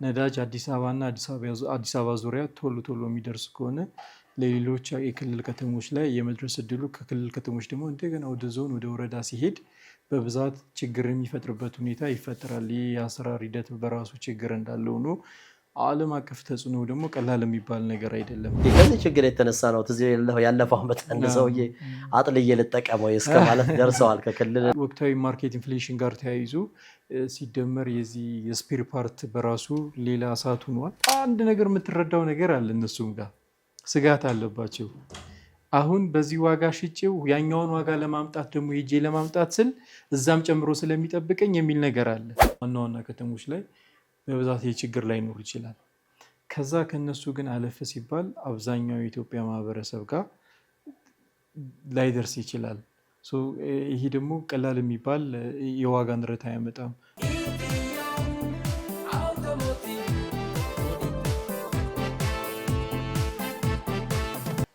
ነዳጅ አዲስ አበባ ዙሪያ ቶሎ ቶሎ የሚደርስ ከሆነ ለሌሎች የክልል ከተሞች ላይ የመድረስ እድሉ ከክልል ከተሞች ደግሞ እንደገና ወደ ዞን ወደ ወረዳ ሲሄድ በብዛት ችግር የሚፈጥርበት ሁኔታ ይፈጠራል። ይህ የአሰራር ሂደት በራሱ ችግር እንዳለው ነው። ዓለም አቀፍ ተጽዕኖ ደግሞ ቀላል የሚባል ነገር አይደለም። ከዚህ ችግር የተነሳ ነው ትዝ ያለፈው ዓመት አንድ ሰውዬ አጥልዬ ልጠቀመው እስከ ማለት ደርሰዋል። ከክልል ወቅታዊ ማርኬት ኢንፍሌሽን ጋር ተያይዞ ሲደመር የዚህ የስፔር ፓርት በራሱ ሌላ እሳት ሆኗል። አንድ ነገር የምትረዳው ነገር አለ፣ እነሱም ጋር ስጋት አለባቸው። አሁን በዚህ ዋጋ ሽጬው ያኛውን ዋጋ ለማምጣት ደግሞ ሄጄ ለማምጣት ስል እዛም ጨምሮ ስለሚጠብቀኝ የሚል ነገር አለ። ዋና ዋና ከተሞች ላይ በብዛት የችግር ላይኖር ይችላል። ከዛ ከነሱ ግን አለፍ ሲባል አብዛኛው የኢትዮጵያ ማህበረሰብ ጋር ላይደርስ ይችላል። ይሄ ደግሞ ቀላል የሚባል የዋጋ ንረት አያመጣም።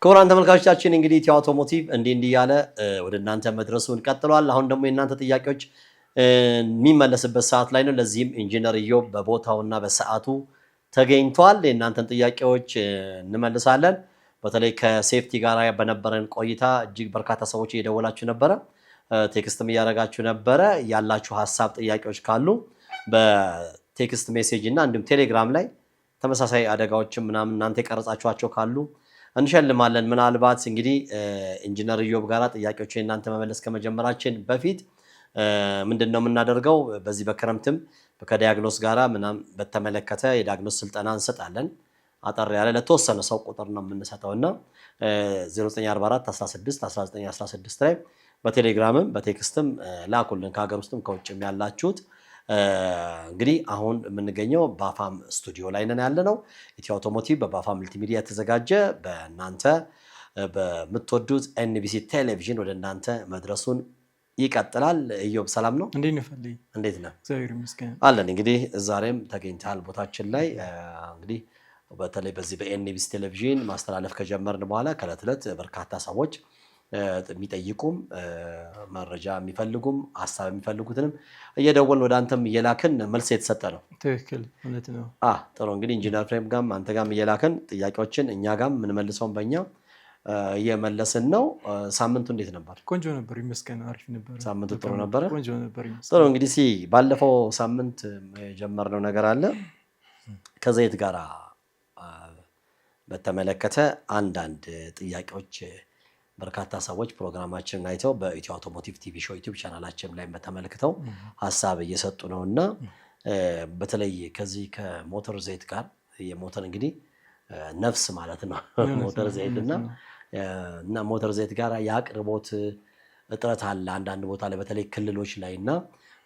ክቡራን ተመልካቾቻችን እንግዲህ ኢትዮ አውቶሞቲቭ እንዲህ ያለ ወደ እናንተ መድረሱን ቀጥሏል። አሁን ደግሞ የእናንተ ጥያቄዎች የሚመለስበት ሰዓት ላይ ነው። ለዚህም ኢንጂነር ኢዮብ በቦታውና በሰዓቱ ተገኝቷል። የእናንተን ጥያቄዎች እንመልሳለን። በተለይ ከሴፍቲ ጋር በነበረን ቆይታ እጅግ በርካታ ሰዎች እየደወላችሁ ነበረ፣ ቴክስትም እያደረጋችሁ ነበረ። ያላችሁ ሀሳብ ጥያቄዎች ካሉ በቴክስት ሜሴጅ እና እንዲሁም ቴሌግራም ላይ ተመሳሳይ አደጋዎችም ምናምን እናንተ የቀረጻችኋቸው ካሉ እንሸልማለን። ምናልባት እንግዲህ ኢንጂነር ኢዮብ ጋራ ጥያቄዎች እናንተ መመለስ ከመጀመራችን በፊት ምንድነው የምናደርገው? በዚህ በክረምትም ከዲያግኖስ ጋራ ምናምን በተመለከተ የዲያግኖስ ስልጠና እንሰጣለን። አጠር ያለ ለተወሰነ ሰው ቁጥር ነው የምንሰጠውና 0944 16 19 16 ላይ በቴሌግራምም በቴክስትም ላኩልን። ከሀገር ውስጥም ከውጭም ያላችሁት እንግዲህ አሁን የምንገኘው ባፋም ስቱዲዮ ላይ ነን ያለነው። ኢትዮ አውቶሞቲቭ በባፋም መልቲሚዲያ የተዘጋጀ በእናንተ በምትወዱት ኤንቢሲ ቴሌቪዥን ወደ እናንተ መድረሱን ይቀጥላል። ኢዮብ ሰላም ነው? እንዴት ነህ? እግዚአብሔር ይመስገን አለን። እንግዲህ ዛሬም ተገኝተሃል ቦታችን ላይ። እንግዲህ በተለይ በዚህ በኤንቢሲ ቴሌቪዥን ማስተላለፍ ከጀመርን በኋላ ከዕለት ዕለት በርካታ ሰዎች የሚጠይቁም መረጃ የሚፈልጉም ሀሳብ የሚፈልጉትንም እየደወልን ወደ አንተም እየላክን መልስ የተሰጠ ነው። ትክክል፣ እውነት ነው። ጥሩ። እንግዲህ ኢንጂነር ፍሬም ጋም አንተ ጋም እየላክን ጥያቄዎችን እኛ ጋም የምንመልሰውን በእኛ እየመለስን ነው። ሳምንቱ እንዴት ነበር? ቆንጆ ነበር ይመስገን፣ አሪፍ ነበር። ሳምንቱ ጥሩ ነበር። ቆንጆ ነበር ይመስገን። ጥሩ። እንግዲህ ባለፈው ሳምንት የጀመርነው ነገር አለ ከዘይት ጋር በተመለከተ አንዳንድ ጥያቄዎች በርካታ ሰዎች ፕሮግራማችንን አይተው በኢትዮ አውቶሞቲቭ ቲቪ ሾው ዩቲዩብ ቻናላችን ላይ ተመልክተው ሀሳብ እየሰጡ ነውና በተለይ ከዚህ ከሞተር ዘይት ጋር የሞተር እንግዲህ ነፍስ ማለት ነው ሞተር ዘይት እና ሞተር ዘይት ጋር የአቅርቦት እጥረት አለ አንዳንድ ቦታ ላይ በተለይ ክልሎች ላይና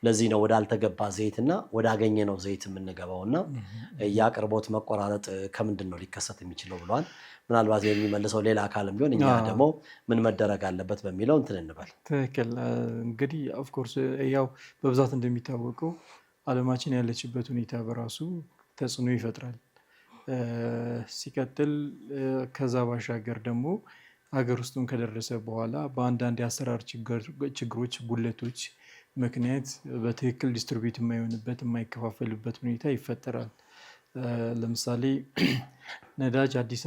ለዚህ ነው ወዳልተገባ ዘይትና ወዳገኘነው ዘይት የምንገባውና የአቅርቦት መቆራረጥ ከምንድን ነው ሊከሰት የሚችለው ብሏል። ምናልባት የሚመልሰው ሌላ አካልም ቢሆን እኛ ደግሞ ምን መደረግ አለበት በሚለው እንትን እንበል። ትክክል። እንግዲህ ኦፍ ኮርስ ያው በብዛት እንደሚታወቀው ዓለማችን ያለችበት ሁኔታ በራሱ ተጽዕኖ ይፈጥራል። ሲቀጥል ከዛ ባሻገር ደግሞ ሀገር ውስጥም ከደረሰ በኋላ በአንዳንድ የአሰራር ችግሮች፣ ጉለቶች ምክንያት በትክክል ዲስትሪቢዩት የማይሆንበት የማይከፋፈልበት ሁኔታ ይፈጠራል። ለምሳሌ ነዳጅ አዲስ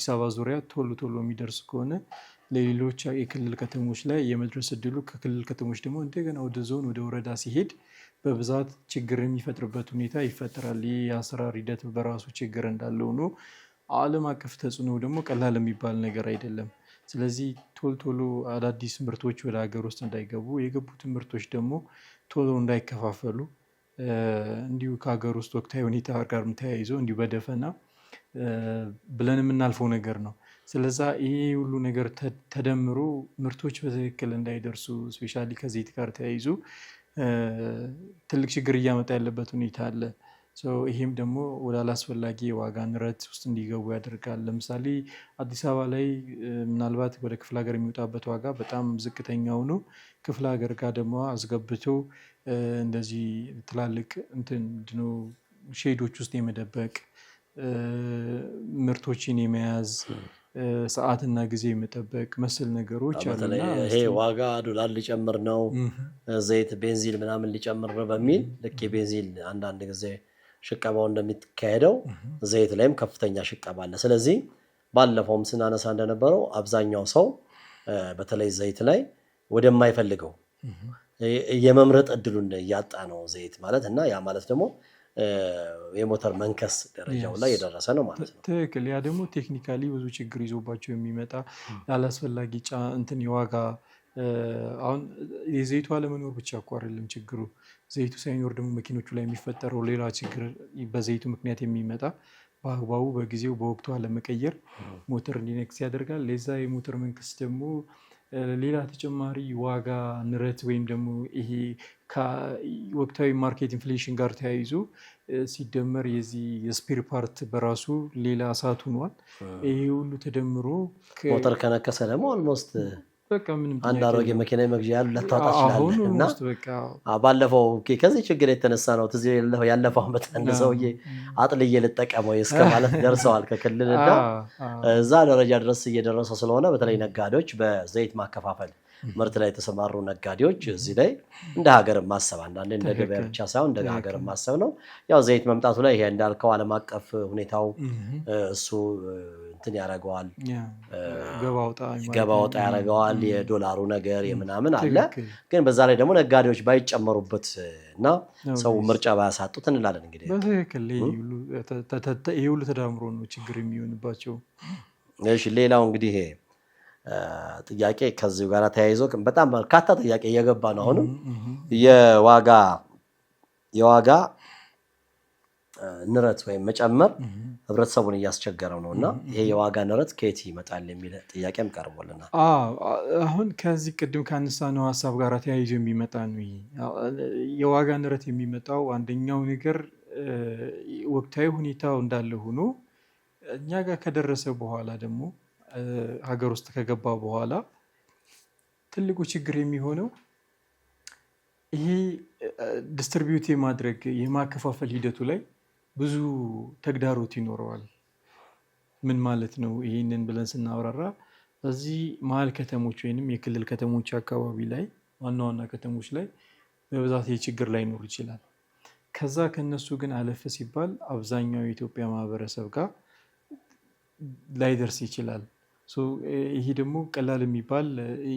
አበባ ዙሪያ ቶሎ ቶሎ የሚደርስ ከሆነ ለሌሎች የክልል ከተሞች ላይ የመድረስ እድሉ ከክልል ከተሞች ደግሞ እንደገና ወደ ዞን ወደ ወረዳ ሲሄድ በብዛት ችግር የሚፈጥርበት ሁኔታ ይፈጠራል። ይህ የአሰራር ሂደት በራሱ ችግር እንዳለው ነው። ዓለም አቀፍ ተጽዕኖ ደግሞ ቀላል የሚባል ነገር አይደለም። ስለዚህ ቶሎ አዳዲስ ምርቶች ወደ ሀገር ውስጥ እንዳይገቡ፣ የገቡት ምርቶች ደግሞ ቶሎ እንዳይከፋፈሉ እንዲሁ ከሀገር ውስጥ ወቅታዊ ሁኔታ ጋር ተያይዞ እንዲሁ በደፈና ብለን የምናልፈው ነገር ነው። ስለዛ ይሄ ሁሉ ነገር ተደምሮ ምርቶች በትክክል እንዳይደርሱ ስፔሻሊ ከዘይት ጋር ተያይዞ ትልቅ ችግር እያመጣ ያለበት ሁኔታ አለ። ይሄም ደግሞ ወደ አላስፈላጊ የዋጋ ንረት ውስጥ እንዲገቡ ያደርጋል። ለምሳሌ አዲስ አበባ ላይ ምናልባት ወደ ክፍለ ሀገር የሚወጣበት ዋጋ በጣም ዝቅተኛው ነው። ክፍለ ሀገር ጋር ደግሞ አስገብቶ እንደዚህ ትላልቅ ሼዶች ውስጥ የመደበቅ ምርቶችን የመያዝ ሰዓትና ጊዜ የመጠበቅ መሰል ነገሮች አሉና ይሄ ዋጋ ዶላር ሊጨምር ነው፣ ዘይት ቤንዚን ምናምን ሊጨምር ነው በሚል ልክ የቤንዚን አንዳንድ ጊዜ ሽቀባው እንደሚካሄደው ዘይት ላይም ከፍተኛ ሽቀባ አለ። ስለዚህ ባለፈውም ስናነሳ እንደነበረው አብዛኛው ሰው በተለይ ዘይት ላይ ወደማይፈልገው የመምረጥ እድሉን ያጣ ነው ዘይት ማለት እና ያ ማለት ደግሞ የሞተር መንከስ ደረጃው ላይ የደረሰ ነው ማለት ነው። ትክክል። ያ ደግሞ ቴክኒካሊ ብዙ ችግር ይዞባቸው የሚመጣ ያላስፈላጊ እንትን የዋጋ አሁን የዘይቱ አለመኖር ብቻ እኮ አይደለም ችግሩ። ዘይቱ ሳይኖር ደግሞ መኪኖቹ ላይ የሚፈጠረው ሌላ ችግር በዘይቱ ምክንያት የሚመጣ በአግባቡ በጊዜው በወቅቱ አለመቀየር ሞተር እንዲነክስ ያደርጋል። ለዛ የሞተር መንከስ ደግሞ ሌላ ተጨማሪ ዋጋ ንረት ወይም ደግሞ ይሄ ከወቅታዊ ማርኬት ኢንፍሌሽን ጋር ተያይዞ ሲደመር የዚህ የስፔር ፓርት በራሱ ሌላ እሳት ሆኗል። ይሄ ሁሉ ተደምሮ ሞተር ከነከሰ ደግሞ ኦልሞስት በቃ ምንም አንድ አሮጌ መኪና መግዣ ያሉ ለታጣ ይችላል እና በቃ ባለፈው ከዚህ ችግር የተነሳ ነው ትዝ ያለፈው ዓመት አንድ ሰውዬ አጥልዬ ልጠቀመው እስከ ማለት ደርሰዋል ከክልልና እዛ ደረጃ ድረስ እየደረሰ ስለሆነ በተለይ ነጋዴዎች በዘይት ማከፋፈል ምርት ላይ የተሰማሩ ነጋዴዎች እዚህ ላይ እንደ ሀገር ማሰብ አንዳንዴ እንደ ገበያ ብቻ ሳይሆን እንደ ሀገር ማሰብ ነው። ያው ዘይት መምጣቱ ላይ ይሄ እንዳልከው ዓለም አቀፍ ሁኔታው እሱ እንትን ያደርገዋል ገባ ወጣ ያደርገዋል። የዶላሩ ነገር የምናምን አለ። ግን በዛ ላይ ደግሞ ነጋዴዎች ባይጨመሩበት እና ሰው ምርጫ ባያሳጡት እንላለን። እንግዲህ በትክክል ይሄ ሁሉ ተዳምሮ ነው ችግር የሚሆንባቸው። እሺ ሌላው እንግዲህ ጥያቄ ከዚሁ ጋር ተያይዞ በጣም በርካታ ጥያቄ እየገባ ነው። አሁንም የዋጋ ንረት ወይም መጨመር ህብረተሰቡን እያስቸገረው ነው እና ይሄ የዋጋ ንረት ከየት ይመጣል የሚል ጥያቄም ቀርቦልናል። አሁን ከዚህ ቅድም ካነሳነው ሀሳብ ጋር ተያይዞ የሚመጣ ነው። የዋጋ ንረት የሚመጣው አንደኛው ነገር ወቅታዊ ሁኔታው እንዳለ ሆኖ እኛ ጋር ከደረሰ በኋላ ደግሞ ሀገር ውስጥ ከገባ በኋላ ትልቁ ችግር የሚሆነው ይሄ ዲስትሪቢዩት የማድረግ የማከፋፈል ሂደቱ ላይ ብዙ ተግዳሮት ይኖረዋል። ምን ማለት ነው? ይህንን ብለን ስናወራራ እዚህ መሀል ከተሞች ወይንም የክልል ከተሞች አካባቢ ላይ ዋና ዋና ከተሞች ላይ በብዛት የችግር ላይኖር ይችላል። ከዛ ከነሱ ግን አለፍ ሲባል አብዛኛው የኢትዮጵያ ማህበረሰብ ጋር ላይደርስ ይችላል። ይሄ ደግሞ ቀላል የሚባል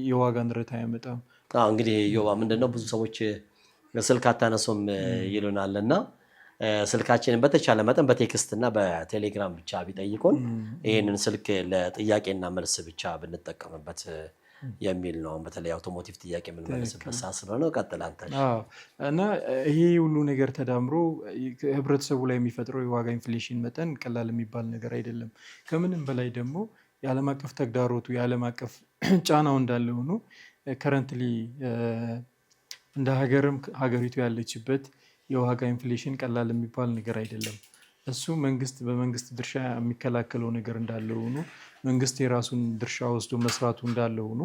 የዋጋ ንረት አያመጣም። እንግዲህ ዮባ ምንድነው ብዙ ሰዎች ስልክ አታነሱም ይሉናል እና ስልካችንን በተቻለ መጠን በቴክስት እና በቴሌግራም ብቻ ቢጠይቁን ይህንን ስልክ ለጥያቄና መልስ ብቻ ብንጠቀምበት የሚል ነው። በተለይ አውቶሞቲቭ ጥያቄ የምንመልስበት ሰዓት ስለሆነ ቀጥል አንተ። እና ይሄ ሁሉ ነገር ተዳምሮ ህብረተሰቡ ላይ የሚፈጥረው የዋጋ ኢንፍሌሽን መጠን ቀላል የሚባል ነገር አይደለም። ከምንም በላይ ደግሞ የዓለም አቀፍ ተግዳሮቱ የዓለም አቀፍ ጫናው እንዳለ ሆኖ ከረንትሊ እንደ ሀገርም ሀገሪቱ ያለችበት የዋጋ ኢንፍሌሽን ቀላል የሚባል ነገር አይደለም። እሱ መንግስት በመንግስት ድርሻ የሚከላከለው ነገር እንዳለ ሆኖ መንግስት የራሱን ድርሻ ወስዶ መስራቱ እንዳለ ሆኖ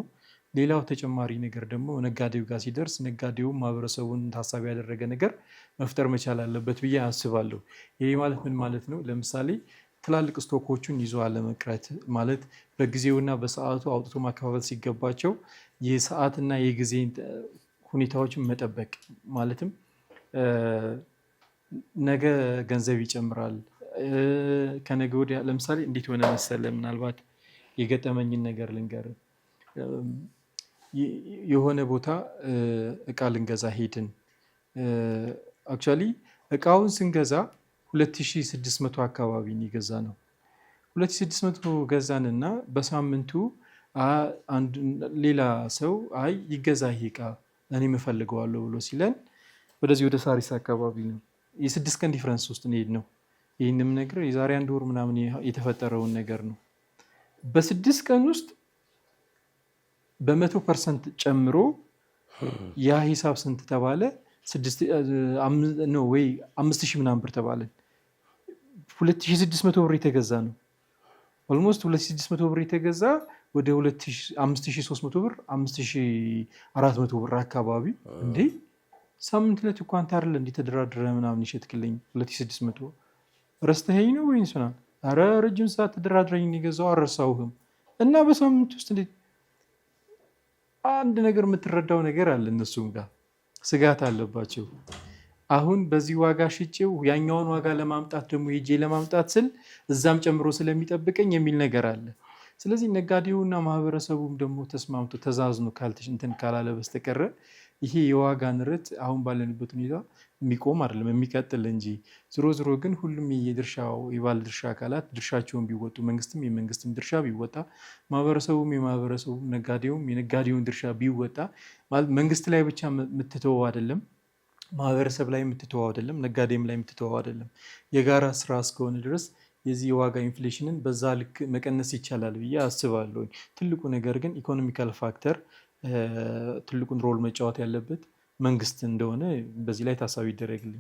ሌላው ተጨማሪ ነገር ደግሞ ነጋዴው ጋር ሲደርስ ነጋዴው ማህበረሰቡን ታሳቢ ያደረገ ነገር መፍጠር መቻል አለበት ብዬ አስባለሁ። ይሄ ማለት ምን ማለት ነው? ለምሳሌ ትላልቅ ስቶኮቹን ይዞ አለመቅረት ማለት በጊዜውና በሰዓቱ አውጥቶ ማከፋፈል ሲገባቸው የሰዓትና የጊዜ ሁኔታዎችን መጠበቅ ማለትም ነገ ገንዘብ ይጨምራል ከነገ ወዲያ ለምሳሌ እንዴት ሆነ መሰለ ምናልባት የገጠመኝን ነገር ልንገር። የሆነ ቦታ እቃ ልንገዛ ሄድን። አክቹዋሊ እቃውን ስንገዛ 2600 አካባቢ የገዛ ነው። 2600 ገዛንና በሳምንቱ ሌላ ሰው አይ ይገዛ ይሄ እቃ እኔ እፈልገዋለሁ ብሎ ሲለን ወደዚህ ወደ ሳሪስ አካባቢ ነው የ6 ቀን ዲፍረንስ ውስጥ እንሄድ ነው። ይህንም ነገር የዛሬ 1 ወር ምናምን የተፈጠረውን ነገር ነው። በ6 ቀን ውስጥ በ100% ጨምሮ ያ ሂሳብ ስንት ተባለ? 5000 ምናምን ብር ተባለ። 2600 ብር የተገዛ ነው። ኦልሞስት 2600 ብር የተገዛ ወደ 5300 ብር 5400 ብር አካባቢ እንዴ ሳምንት ዕለት እንኳን ታርለ እንዴ ተደራድረ ምናምን ይሸጥክልኝ 2600 ረስተኸኝ ነው ወይስ ሆነ? አረ ረጅም ሰዓት ተደራድረኝ የገዛው አረሳውህም። እና በሳምንት ውስጥ እንዴ አንድ ነገር የምትረዳው ነገር አለ። እነሱም ጋር ስጋት አለባቸው። አሁን በዚህ ዋጋ ሽጬው ያኛውን ዋጋ ለማምጣት ደግሞ ሄጄ ለማምጣት ስል እዛም ጨምሮ ስለሚጠብቀኝ የሚል ነገር አለ። ስለዚህ ነጋዴውና ማህበረሰቡም ደግሞ ተስማምቶ ተዛዝኖ እንትን ካላለ በስተቀረ ይሄ የዋጋ ንረት አሁን ባለንበት ሁኔታ የሚቆም አይደለም የሚቀጥል እንጂ። ዝሮ ዝሮ ግን ሁሉም የባለድርሻ አካላት ድርሻቸውን ቢወጡ፣ መንግስትም የመንግስትም ድርሻ ቢወጣ፣ ማህበረሰቡም የማህበረሰቡም ነጋዴውም የነጋዴውን ድርሻ ቢወጣ፣ መንግስት ላይ ብቻ የምትተወው አይደለም፣ ማህበረሰብ ላይ የምትተወው አይደለም፣ ነጋዴም ላይ የምትተወው አይደለም። የጋራ ስራ እስከሆነ ድረስ የዚህ የዋጋ ኢንፍሌሽንን በዛ ልክ መቀነስ ይቻላል ብዬ አስባለሁ። ትልቁ ነገር ግን ኢኮኖሚካል ፋክተር ትልቁን ሮል መጫወት ያለበት መንግስት እንደሆነ በዚህ ላይ ታሳቢ ይደረግልኝ።